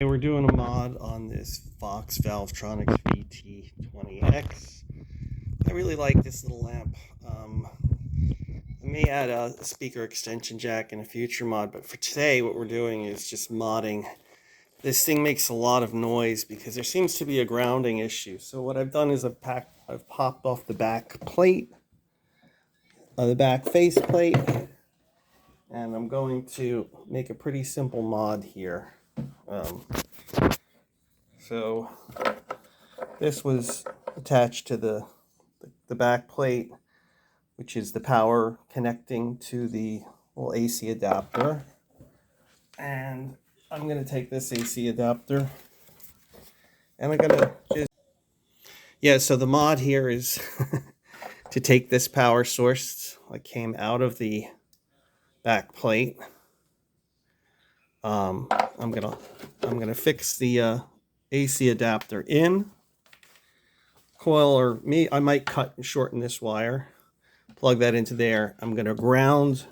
We're doing a mod on this Vox Valvetronix VT20X. I really like this little lamp. I may add a speaker extension jack in a future mod, but for today what we're doing is just modding. This thing makes a lot of noise because there seems to be a grounding issue. So what I've done is I've popped off the back plate, the back face plate, and I'm going to make a pretty simple mod here. So this was attached to the back plate, which is the power connecting to the little AC adapter. And I'm going to take this AC adapter and I'm going to just... Yeah, so the mod here is to take this power source that came out of the back plate. I'm gonna fix the AC adapter in coil, or I might cut and shorten this wire, plug that into there. I'm gonna ground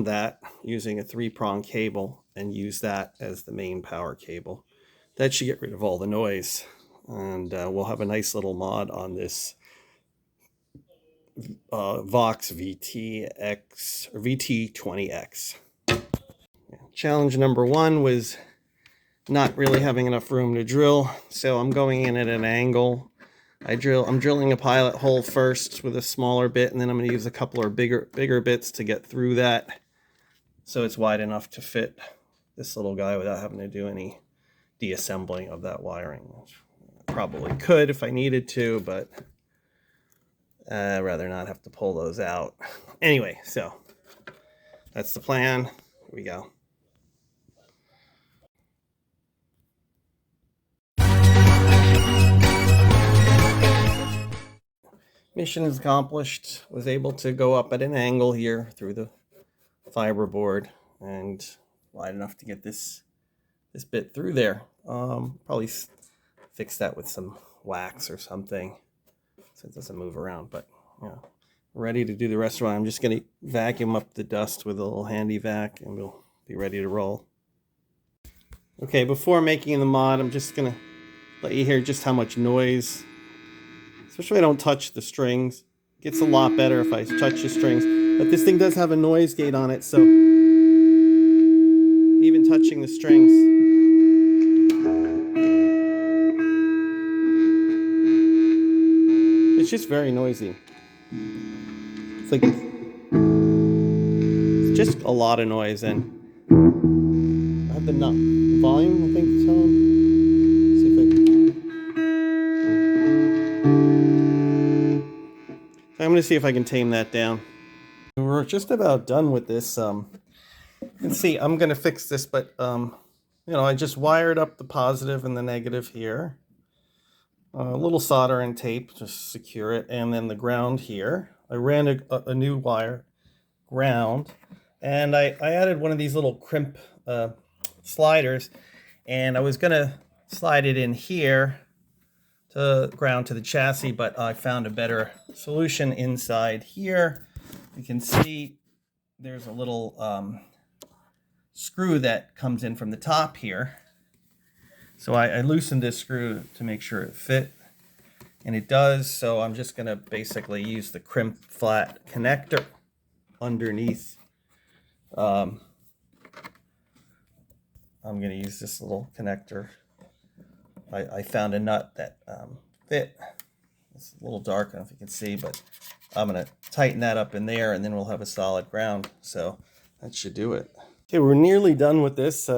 that using a 3-prong cable and use that as the main power cable. That should get rid of all the noise, and we'll have a nice little mod on this Vox VTX or VT20X. Challenge number 1 was not really having enough room to drill, so I'm going in at an angle. I'm drilling a pilot hole first with a smaller bit, and then I'm going to use a couple of bigger bits to get through that, so it's wide enough to fit this little guy without having to do any deassembling of that wiring. I probably could if I needed to, but I'd rather not have to pull those out. Anyway, so that's the plan. Here we go. Mission is accomplished. Was able to go up at an angle here through the fiber board and wide enough to get this bit through there. Probably fix that with some wax or something so it doesn't move around. But yeah, ready to do the rest of it. I'm just going to vacuum up the dust with a little handy vac, and we'll be ready to roll. Okay, before making the mod, I'm just going to let you hear just how much noise. Especially if I don't touch the strings. It gets a lot better if I touch the strings. But this thing does have a noise gate on it, so even touching the strings, it's just very noisy. It's like, it's just a lot of noise, and I have the volume, I think, tone. I'm going to see if I can tame that down. We're just about done with this. You can see I'm going to fix this, but I just wired up the positive and the negative here. A little solder and tape to secure it, and then the ground here. I ran a new wire ground, and I added one of these little crimp sliders, and I was going to slide it in here to ground to the chassis, but I found a better solution inside here. You can see there's a little screw that comes in from the top here. So I loosened this screw to make sure it fit, and it does. So I'm just going to basically use the crimp flat connector underneath. I'm going to use this little connector. I found a nut that fit. It's a little dark, I don't know if you can see, but I'm going to tighten that up in there, and then we'll have a solid ground. So that should do it. Okay, we're nearly done with this.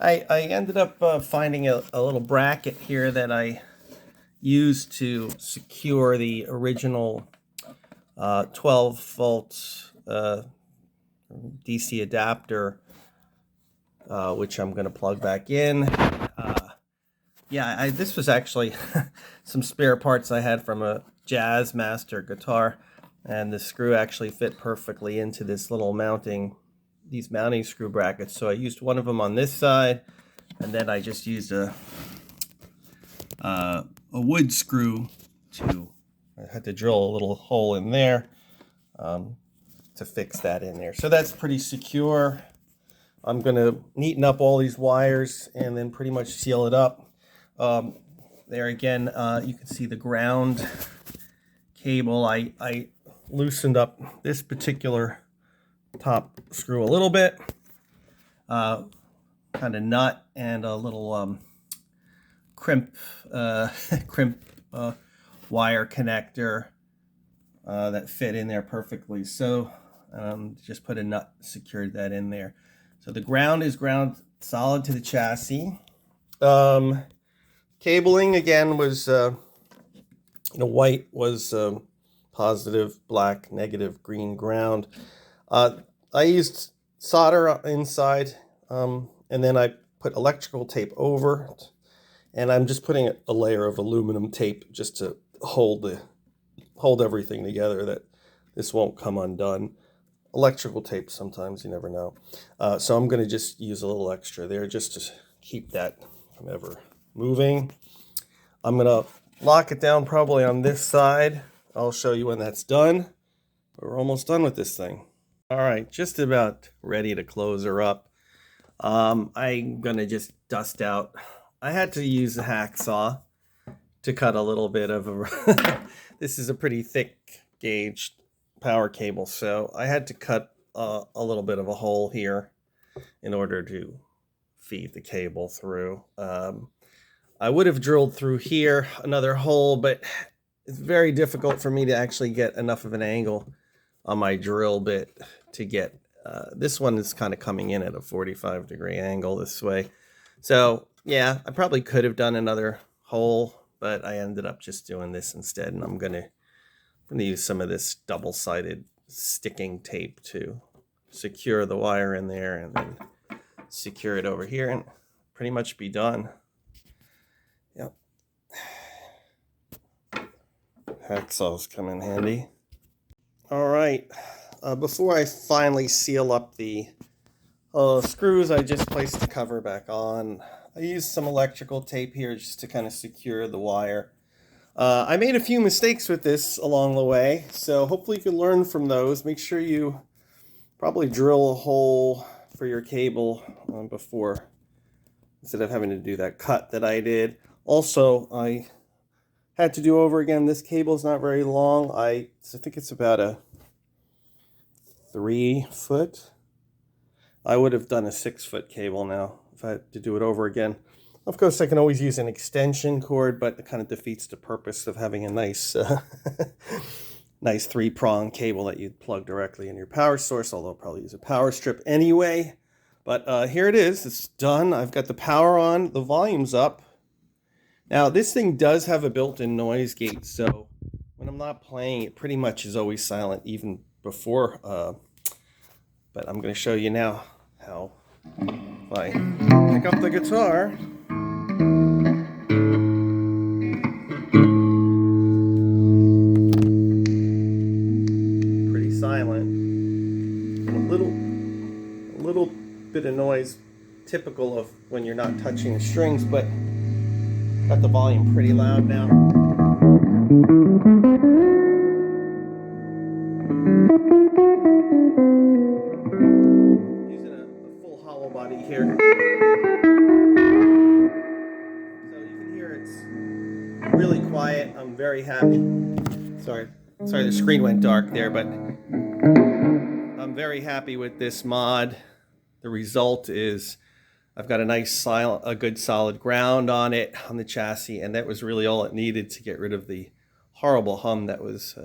I ended up finding a little bracket here that I used to secure the original 12-volt DC adapter, which I'm going to plug back in. This was actually some spare parts I had from a Jazz Master guitar, and the screw actually fit perfectly into this little these mounting screw brackets. So I used one of them on this side, and then I just used a wood screw I had to drill a little hole in there to fix that in there. So that's pretty secure. I'm going to neaten up all these wires and then pretty much seal it up. There again, you can see the ground cable. I loosened up this particular top screw a little bit. Kind of nut and a little crimp wire connector that fit in there perfectly. So just put a nut, secured that in there. So the ground is ground solid to the chassis. Cabling again was white was positive, black negative, green ground. I used solder inside, and then I put electrical tape over it, and I'm just putting a layer of aluminum tape just to hold everything together, that this won't come undone. Electrical tape, sometimes you never know. So I'm going to just use a little extra there just to keep that from ever moving. I'm going to lock it down probably on this side. I'll show you when that's done. We're almost done with this thing. All right, just about ready to close her up. I'm going to just dust out. I had to use a hacksaw to cut a little bit of a... This is a pretty thick gauge power cable, so I had to cut a little bit of a hole here in order to feed the cable through. I would have drilled through here another hole, but it's very difficult for me to actually get enough of an angle on my drill bit to get this one is kind of coming in at a 45-degree angle this way. So yeah, I probably could have done another hole, but I ended up just doing this instead, and I'm gonna use some of this double-sided sticking tape to secure the wire in there, and then secure it over here, and pretty much be done. Yep. Hacksaws come in handy. All right, before I finally seal up the screws, I just placed the cover back on. I used some electrical tape here just to kind of secure the wire. I made a few mistakes with this along the way, so hopefully you can learn from those. Make sure you probably drill a hole for your cable before, instead of having to do that cut that I did. Also, I had to do over again. This cable is not very long. I think it's about a 3 foot. I would have done a 6 foot cable now if I had to do it over again. Of course, I can always use an extension cord, but it kind of defeats the purpose of having a nice, nice 3-prong cable that you'd plug directly in your power source, although I'll probably use a power strip anyway. But here it is. It's done. I've got the power on. The volume's up. Now, this thing does have a built-in noise gate, so when I'm not playing, it pretty much is always silent, even before. But I'm going to show you now how, if I pick up the guitar, pretty silent, and a little bit of noise, typical of when you're not touching the strings, but got the volume pretty loud now. Using a full hollow body here. So you can hear it's really quiet. I'm very happy. Sorry the screen went dark there, but I'm very happy with this mod. The result is I've got a nice, a good solid ground on it, on the chassis, and that was really all it needed to get rid of the horrible hum that was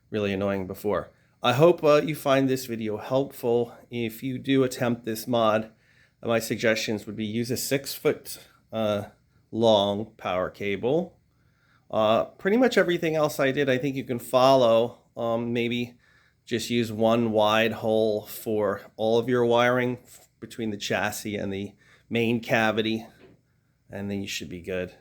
really annoying before. I hope you find this video helpful. If you do attempt this mod, my suggestions would be use a 6 foot long power cable. Pretty much everything else I did, I think you can follow. Maybe just use one wide hole for all of your wiring between the chassis and the main cavity, and then you should be good.